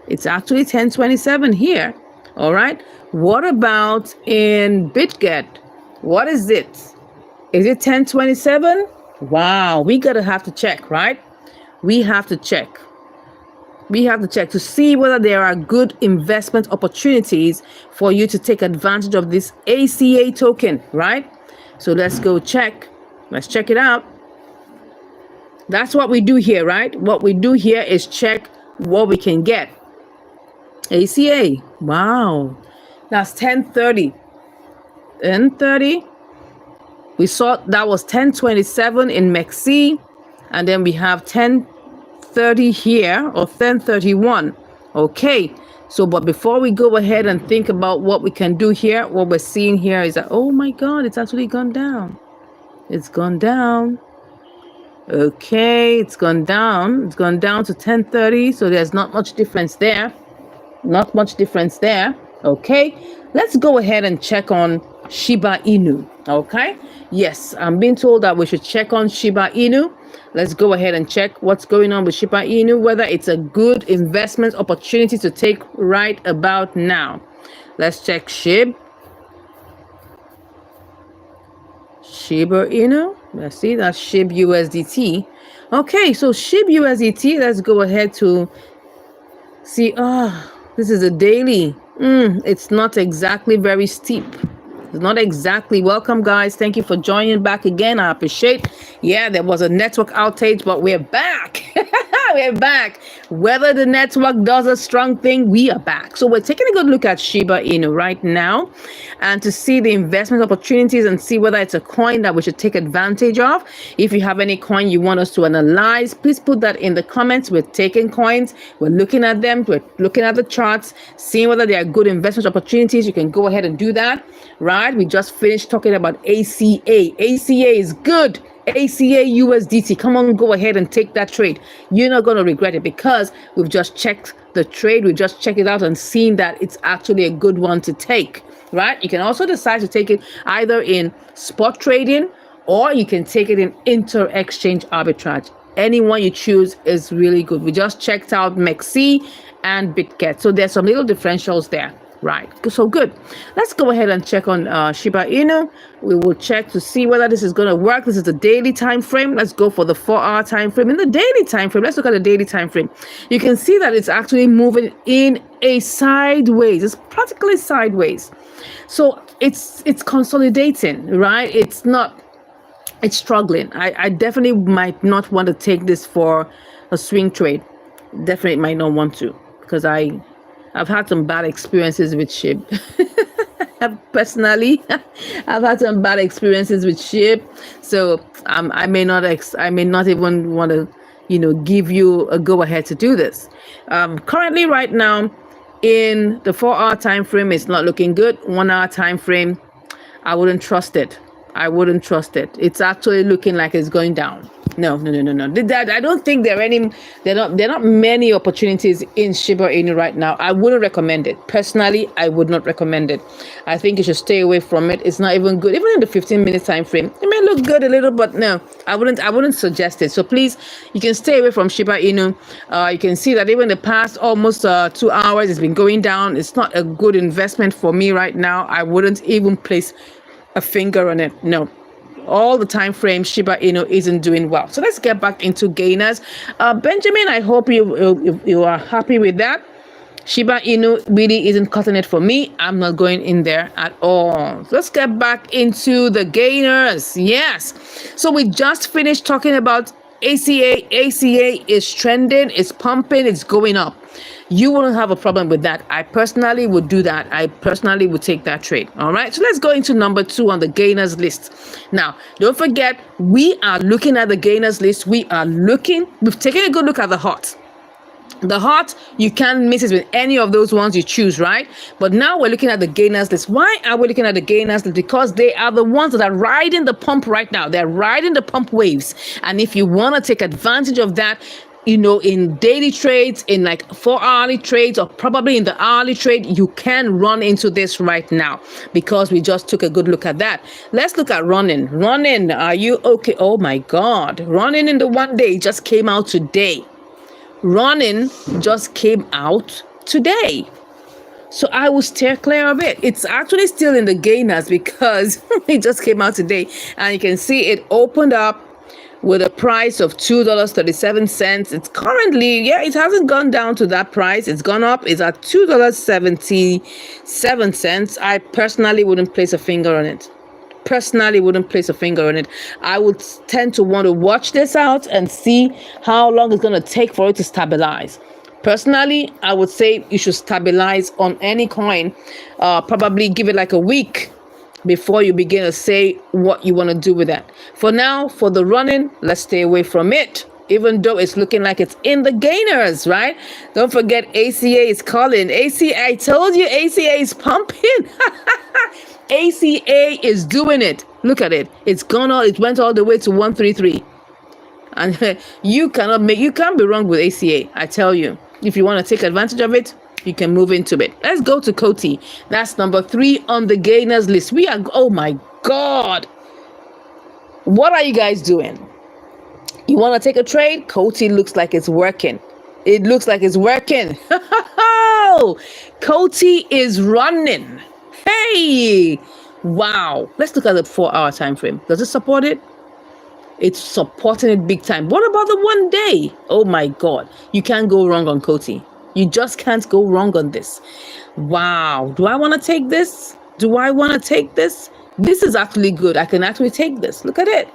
It's actually 1027 here. All right. What about in BitGet? What is it? Is it 1027? Wow, we gotta have to check, right? We have to check. We have to check to see whether there are good investment opportunities for you to take advantage of this ACA token, right? So let's go check. Let's check it out. That's what we do here, right? What we do here is check what we can get. ACA. Wow. That's 1030. 1030. We saw that was 1027 in MEXC. And then we have 1030 here, or 1031. Okay. So, but before we go ahead and think about what we can do here, what we're seeing here is that, oh my God, it's actually gone down. It's gone down. Okay, it's gone down. It's gone down to 1030. So there's not much difference there. Not much difference there. Okay, let's go ahead and check on Shiba Inu. Okay, yes, I'm being told that we should check on Shiba Inu. Let's go ahead and check what's going on with Shiba Inu, whether it's a good investment opportunity to take right about now. Let's check Shiba Inu. Let's see, that's SHIB USDT. Okay, so SHIB USDT, let's go ahead to see. This is a daily. It's not exactly very steep. It's not exactly. Welcome, guys. Thank you for joining back again. I appreciate. Yeah, there was a network outage, but we're back. We're back. Whether the network does a strong thing, we are back. So we're taking a good look at Shiba Inu right now, and to see the investment opportunities and see whether it's a coin that we should take advantage of. If you have any coin you want us to analyze, please put that in the comments. We're taking coins. We're looking at them. We're looking at the charts, seeing whether they are good investment opportunities. You can go ahead and do that. Right? We just finished talking about ACA. ACA is good. ACA USDT. Come on, go ahead and take that trade. You're not going to regret it because we've just checked the trade. We just checked it out and seen that it's actually a good one to take. Right? You can also decide to take it either in spot trading or you can take it in inter-exchange arbitrage. Any one you choose is really good. We just checked out MEXC and BitGet. So there's some little differentials there. Right, so good. Let's go ahead and check on Shiba Inu. We will check to see whether this is going to work. This is the daily time frame. Let's go for the 4-hour time frame. In the daily time frame, let's look at the daily time frame. You can see that it's actually moving in a sideways. It's practically sideways. So it's consolidating, right? It's struggling. I definitely might not want to take this for a swing trade. Definitely might not want to, because I've had some bad experiences with SHIB. Personally, I've had some bad experiences with SHIB. So I may not even want to, give you a go ahead to do this. Currently, right now, in the 4-hour time frame, it's not looking good. 1-hour time frame, I wouldn't trust it. It's actually looking like it's going down. No. I don't think there are not many opportunities in Shiba Inu right now. I wouldn't recommend it. Personally, I would not recommend it. I think you should stay away from it. It's not even good. Even in the 15-minute time frame, it may look good a little, but no, I wouldn't suggest it. So please, you can stay away from Shiba Inu. You can see that even the past almost 2 hours, it's been going down. It's not a good investment for me right now. I wouldn't even place a finger on it. No. All the time frame, Shiba Inu isn't doing well. So let's get back into gainers. Benjamin, I hope you are happy with that. Shiba Inu really isn't cutting it for me. I'm not going in there at all. So let's get back into the gainers. Yes. So we just finished talking about ACA. ACA is trending, it's pumping, it's going up. You wouldn't have a problem with that. I personally would do that. I personally would take that trade. All right. So let's go into number 2 on the gainers list. Now, don't forget, we are looking at the gainers list. We've taken a good look at the hot. The hot, you can't miss it with any of those ones you choose, right? But now we're looking at the gainers list. Why are we looking at the gainers list? Because they are the ones that are riding the pump right now. They're riding the pump waves. And if you want to take advantage of that, in daily trades, in like 4-hourly trades, or probably in the hourly trade, you can run into this right now because we just took a good look at that. Let's look at running. Running, are you okay? Oh my God. Running in the 1 day just came out today. Running just came out today. So I will steer clear of it. It's actually still in the gainers because it just came out today. And you can see it opened up with a price of $2.37. It's currently, yeah, it hasn't gone down to that price. It's gone up. It's at $2.77. I personally wouldn't place a finger on it. I would tend to want to watch this out and see how long it's going to take for it to stabilize. Personally, I would say you should stabilize on any coin. Probably give it like a week before you begin to say what you want to do with that. For now, for the running, let's stay away from it, even though it's looking like it's in the gainers, right? Don't forget ACA is calling. ACA, I told you ACA is pumping. ACA is doing it. Look at it. It went all the way to 133. And you can't be wrong with ACA. I tell you, if you want to take advantage of it, you can move into it. Let's go to Coty. That's number 3 on the gainers list. Oh my God. What are you guys doing? You want to take a trade? Coty looks like it's working. It looks like it's working. Coty is running. Hey, wow. Let's look at the 4-hour time frame. Does it support it? It's supporting it big time. What about the 1 day? Oh my God. You can't go wrong on Coty. You just can't go wrong on this. Wow. Do I want to take this? This is actually good. I can actually take this. Look at it.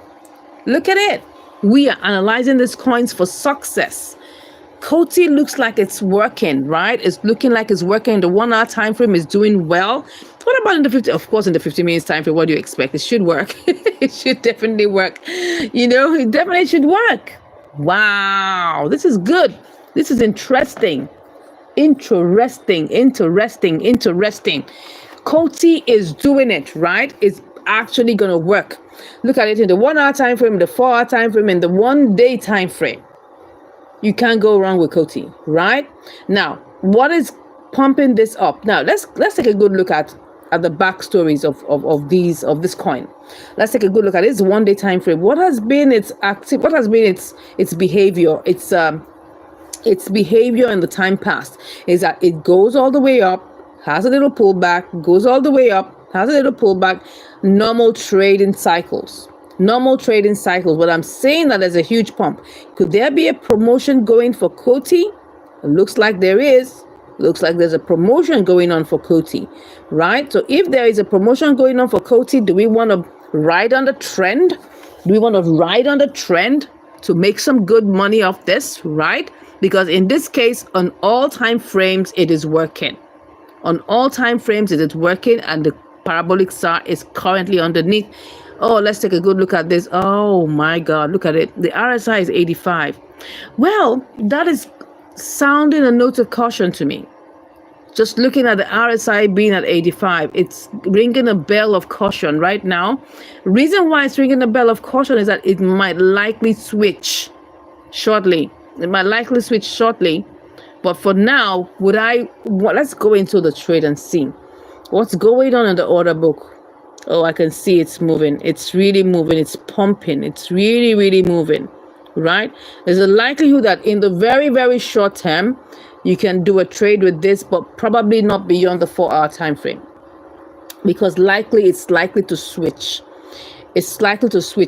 We are analyzing these coins for success. Coty looks like it's working, right? It's looking like it's working. The 1-hour time frame is doing well. What about in the 50? Of course, in the 50 minutes time frame, what do you expect? It should work. It should definitely work. It definitely should work. Wow, this is good. This is interesting. Coty is doing it, right? It's actually going to work. Look at it in the 1-hour time frame, the 4-hour time frame, and the 1-day time frame. You can't go wrong with Coty, right? Now, what is pumping this up? Now, let's take a good look at the backstories of this coin. Let's take a good look at its 1-day time frame. What has been its behavior? Its behavior in the time past is that it goes all the way up, has a little pullback, goes all the way up, has a little pullback. Normal trading cycles. But I'm saying that there's a huge pump. Could there be a promotion going for Coty? It looks like there is. Looks like there's a promotion going on for Coty, right? So if there is a promotion going on for Coty, do we want to ride on the trend? To make some good money off this, right? Because in this case, on all time frames, it is working. And the parabolic star is currently underneath. Oh, let's take a good look at this. Oh my God, look at it. The RSI is 85. Well, that is sounding a note of caution to me. Just looking at the RSI being at 85, it's ringing a bell of caution right now. Reason why it's ringing a bell of caution is that it might likely switch shortly. But for now, let's go into the trade and see what's going on in the order book. Oh, I can see it's moving. It's really moving. It's pumping. It's really, really moving, right? There's a likelihood that in the very, very short term, you can do a trade with this, but probably not beyond the 4-hour time frame, because it's likely to switch.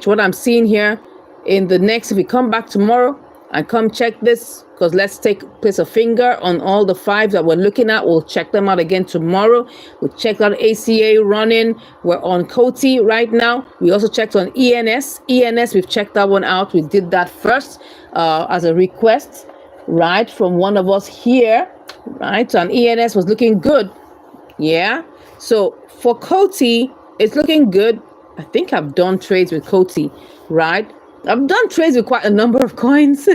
What I'm seeing here in the next, if we come back tomorrow and come check this, because let's place a finger on all the 5 that we're looking at. We'll check them out again tomorrow. We checked out ACA running. We're on Coty right now. We also checked on ENS. We've checked that one out. We did that first as a request, right, from one of us here, right? So, and ENS was looking good. Yeah. So for Coty, it's looking good. I think I've done trades with Coty, right? I've done trades with quite a number of coins.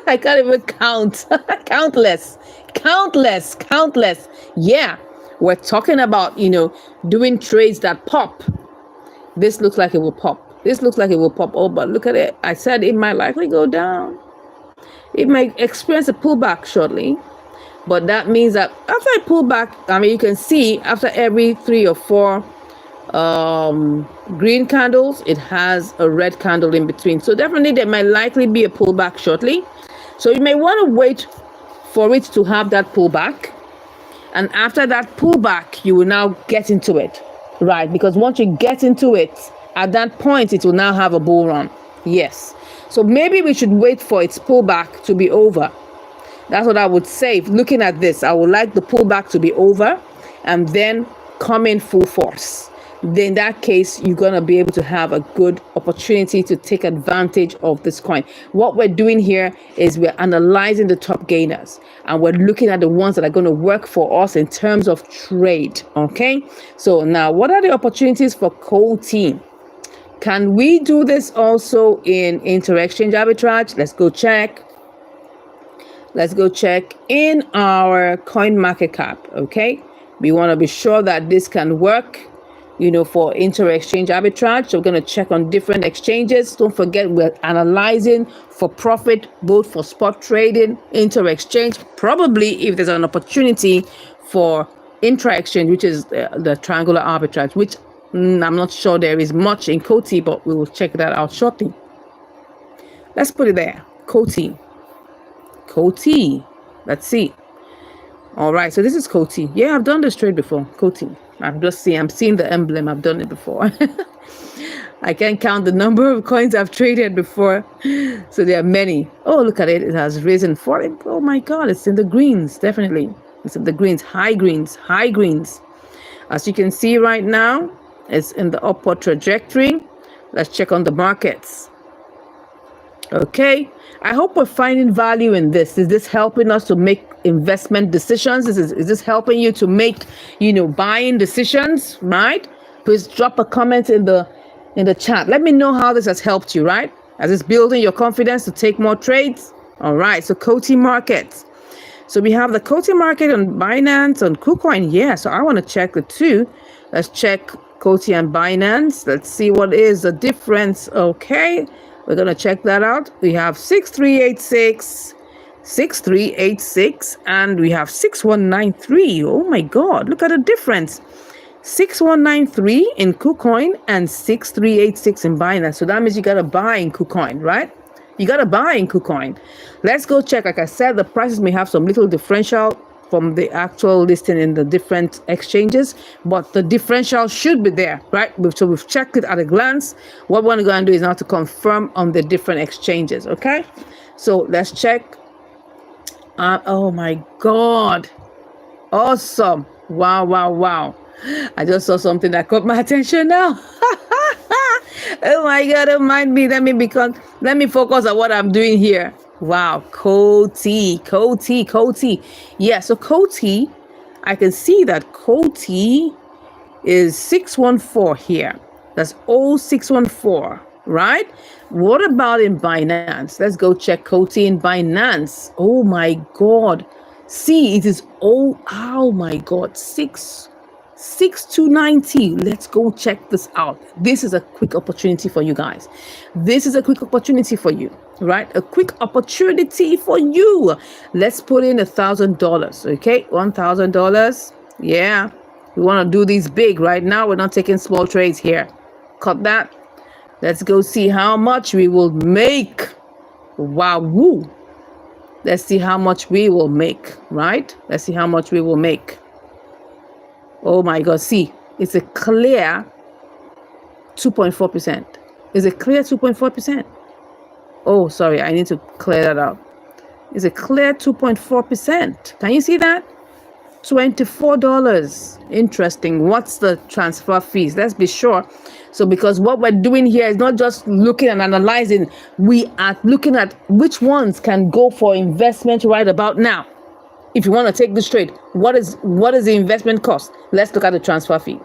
I can't even count. Countless. Yeah. We're talking about, doing trades that pop. This looks like it will pop. Oh, but look at it. I said it might likely go down. It might experience a pullback shortly. But that means that after I pull back, you can see after every 3 or 4 green candles, it has a red candle in between. So definitely there might likely be a pullback shortly. So you may want to wait for it to have that pullback. And after that pullback, you will now get into it, right? Because once you get into it, at that point, it will now have a bull run. Yes. So maybe we should wait for its pullback to be over. That's what I would say. Looking at this, I would like the pullback to be over and then come in full force. Then in that case, you're going to be able to have a good opportunity to take advantage of this coin. What we're doing here is we're analyzing the top gainers and we're looking at the ones that are going to work for us in terms of trade. Okay. So now what are the opportunities for COTI? Can we do this also in inter-exchange arbitrage? Let's go check. Let's go check in our coin market cap. Okay, we want to be sure that this can work, for inter-exchange arbitrage. So we're going to check on different exchanges. Don't forget, we're analyzing for profit, both for spot trading, inter-exchange, probably if there's an opportunity for intra-exchange, which is the triangular arbitrage, which I'm not sure there is much in COTI, but we will check that out shortly. Let's put it there. COTI. Let's see. All right, so this is COTI. Yeah, I've done this trade before. COTI. I'm seeing the emblem. I've done it before. I can't count the number of coins I've traded before. So there are many. Oh, look at it. It has risen for it. Oh my God, it's in the greens. Definitely. It's in the greens, high greens. As you can see right now, it's in the upward trajectory. Let's check on the markets. Okay, I hope we're finding value in this. Is this helping us to make investment decisions? Is this helping you to make, buying decisions, right? Please drop a comment in the chat. Let me know how this has helped you, right? As it's building your confidence to take more trades. All right, so COTI markets. So we have the COTI market on Binance, on KuCoin. Yeah, so I want to check the two. Let's check COTI and Binance. Let's see what is the difference. Okay. We're going to check that out. We have 6386, and we have 6193. Oh my God, look at the difference. 6193 in KuCoin and 6386 in Binance. So that means you got to buy in KuCoin, right? You got to buy in KuCoin. Let's go check. Like I said, the prices may have some little differential from the actual listing in the different exchanges, but the differential should be there, right? So we've checked it at a glance. What we're going to do is now to confirm on the different exchanges. Okay, so let's check. Oh my God, awesome. Wow. I just saw something that caught my attention now. Oh my God, don't mind me. Let me focus on what I'm doing here. Wow, COTI. Yeah, so COTI, I can see that COTI is 614 here. That's 0614, right? What about in Binance? Let's go check COTI in Binance. Oh my God. See, it is, oh my God, 6290. Let's go check this out. This is a quick opportunity for you guys. This is a quick opportunity for you, right? A quick opportunity for you. Let's put in $1,000. Okay, $1,000. Yeah, we want to do these big right now. We're not taking small trades here. Cut that. Let's go see how much we will make. Wow, woo. Let's see how much we will make, right? Let's see how much we will make. Oh my God, see, it's a clear 2.4%. It's a clear 2.4%. Oh, sorry, I need to clear that out. It's a clear 2.4%. Can you see that? $24. Interesting. What's the transfer fees? Let's be sure. So because what we're doing here is not just looking and analyzing, we are looking at which ones can go for investment right about now. If you want to take this trade, what is the investment cost? Let's look at the transfer fee.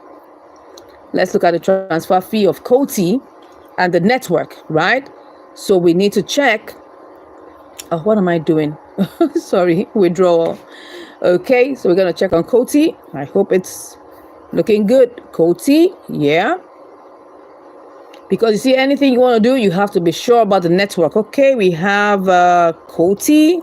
Let's look at the transfer fee of COTI and the network, right? So we need to check. Oh, what am I doing? Sorry, withdrawal. Okay, so we're going to check on COTI. I hope it's looking good. COTI, yeah. Because you see, anything you want to do, you have to be sure about the network. Okay, we have COTI.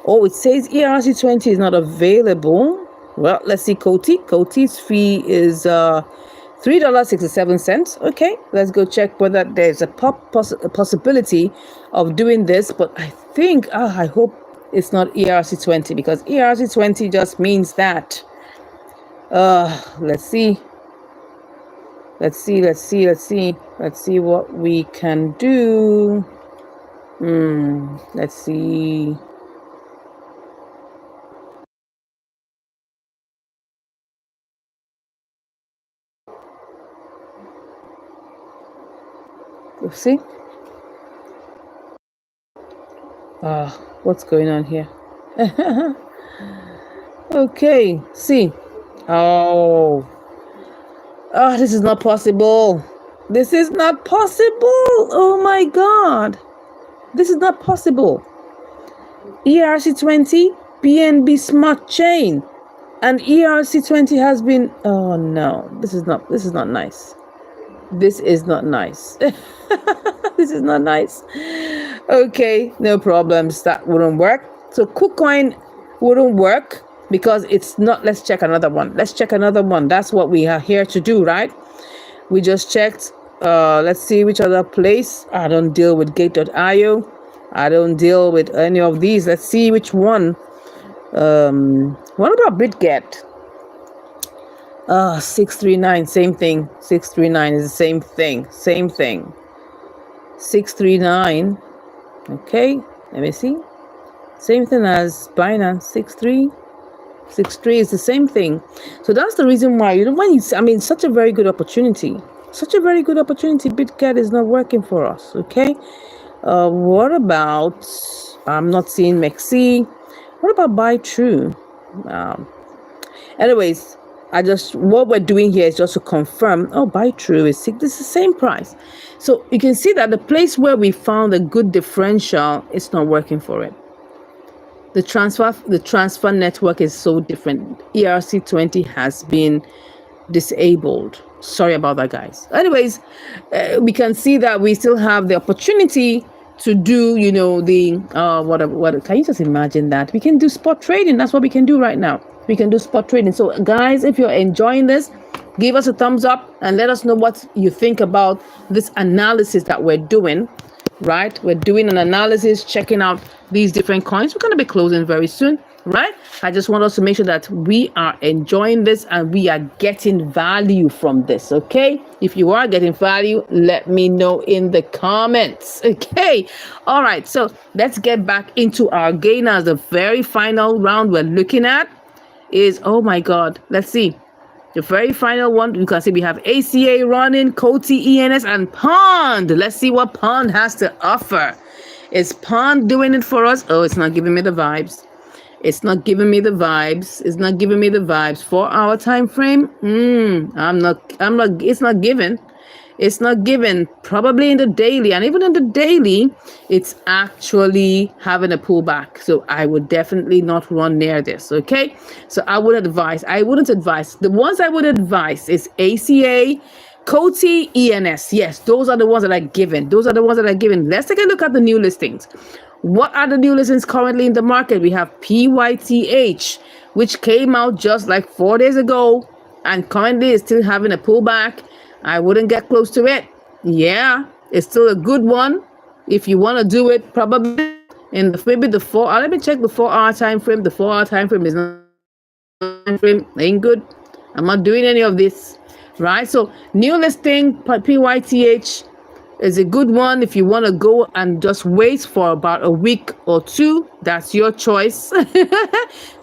Oh, it says ERC20 is not available. Well, let's see COTI. COTI's fee is $3.67. Okay, let's go check whether there's a possibility of doing this. But I think, I hope it's not ERC20, because ERC20 just means that. Let's see. Let's see. Let's see what we can do. Let's see. Let's see. What's going on here? Okay, see. Oh, this is not possible. This is not possible. Oh my God. This is not possible. ERC20, BNB Smart Chain, and ERC20 has been, oh no, this is not nice. This is not nice. This is not nice. Okay, no problems. That wouldn't work. So KuCoin wouldn't work because it's not. Let's check another one. That's what we are here to do, right? We just checked. Let's see which other place. I don't deal with Gate.io. I don't deal with any of these. Let's see which one. What about BitGet? 639, same thing. 639 is the same thing. 639. Okay, let me see. Same thing as Binance. 63 is the same thing. So that's the reason why, such a very good opportunity. BitGet is not working for us. Okay. What about, I'm not seeing Mexi. What about BuyTrue? Anyways, what we're doing here is just to confirm. Oh, BuyTrue is this is the same price. So you can see that the place where we found a good differential, it's not working for it. The transfer network is so different. ERC20 has been disabled. Sorry about that, guys. Anyways, we can see that we still have the opportunity to do, what can you just imagine that? We can do spot trading. That's what we can do right now. We can do spot trading. So guys, if you're enjoying this, give us a thumbs up and let us know what you think about this analysis that we're doing, right? We're doing an analysis, checking out these different coins. We're going to be closing very soon, right? I just want us to make sure that we are enjoying this and we are getting value from this, okay? If you are getting value, let me know in the comments, okay? All right, so let's get back into our gainers. The very final round we're looking at is, oh my God, let's see. The very final one, you can see we have ACA running, COTI, ENS, and Pond. Let's see what Pond has to offer. Is Pond doing it for us? Oh, it's not giving me the vibes. It's not giving me the vibes. 4-hour time frame. It's not giving. It's not given. Probably in the daily, and even in the daily, it's actually having a pullback. So I would definitely not run near this. Okay. So I wouldn't advise. The ones I would advise is ACA, COTI, ENS. Yes, those are the ones that are given. Let's take a look at the new listings. What are the new listings currently in the market? We have PYTH, which came out just like 4 days ago and currently is still having a pullback. I wouldn't get close to it. Yeah, it's still a good one. If you want to do it, probably in maybe the 4 hour. Let me check the 4-hour time frame. The 4-hour time frame is not ain't good. I'm not doing any of this, right? So new listing PYTH is a good one. If you want to go and just wait for about a week or two, that's your choice.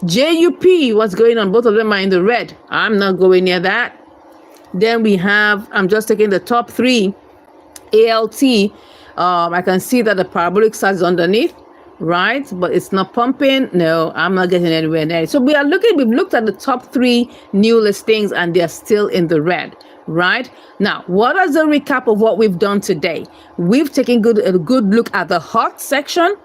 JUP, what's going on? Both of them are in the red. I'm not going near that. Then we have, I'm just taking the top 3. ALT, I can see that the parabolic size is underneath, right? But it's not pumping. No, I'm not getting anywhere near it. So we've looked at the top 3 new listings and they're still in the red, right? Now, what is the recap of what we've done today? We've taken a good look at the hot section,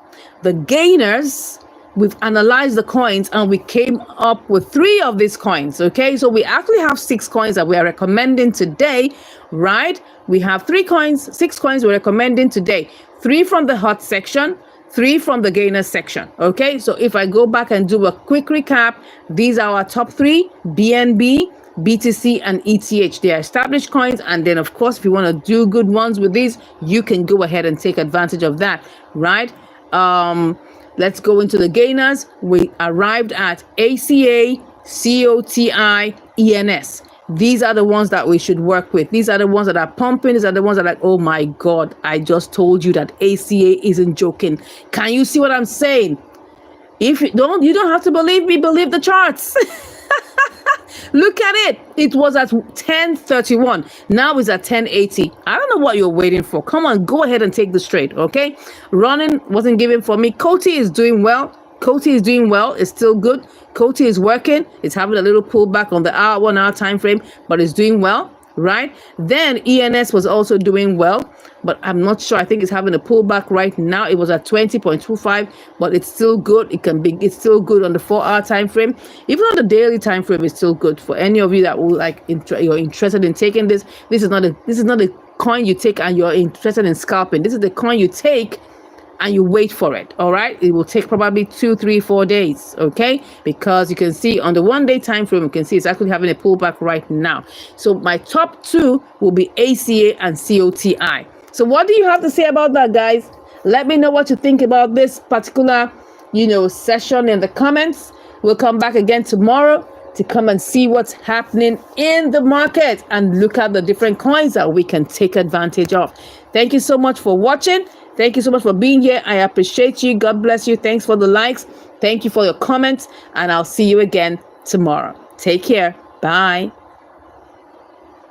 the gainers. We've analyzed the coins and we came up with 3 of these coins. Okay, so we actually have 6 coins that we are recommending today, right? We have 6 coins we're recommending today. 3 from the hot section, 3 from the gainer section. Okay, so if I go back and do a quick recap, these are our top 3: BNB, BTC, and ETH. They are established coins. And then, of course, if you want to do good ones with these, you can go ahead and take advantage of that, right? Let's go into the gainers. We arrived at ACA, COTI, ENS. these are the ones that we should work with. These are the ones that are pumping. These are the ones that are like, oh my God, I just told you that ACA isn't joking. Can you see what I'm saying? If you don't have to believe me, believe the charts. Look at it. It was at 1031. Now it's at 1080. I don't know what you're waiting for. Come on, go ahead and take the trade, okay? Running wasn't given for me. Coty is doing well. Coty is doing well. It's still good. Coty is working. It's having a little pullback on the 1 hour time frame, but it's doing well, right? Then ENS was also doing well, but I'm not sure. I think it's having a pullback right now. It was at 20.25, but it's still good. It's still good on the 4 hour time frame. Even on the daily time frame, it's still good. For any of you that will you're interested in taking this. This is not a coin you take and you're interested in scalping. This is the coin you take and you wait for it. All right, it will take probably 2, 3, 4 days, okay? Because you can see on the 1 day time frame, you can see it's actually having a pullback right now. So my top 2 will be ACA and COTI. So what do you have to say about that, guys? Let me know what you think about this particular session in the comments. We'll come back again tomorrow to come and see what's happening in the market and look at the different coins that we can take advantage of. Thank you so much for watching. Thank you so much for being here. I appreciate you. God bless you. Thanks for the likes. Thank you for your comments. And I'll see you again tomorrow. Take care. Bye.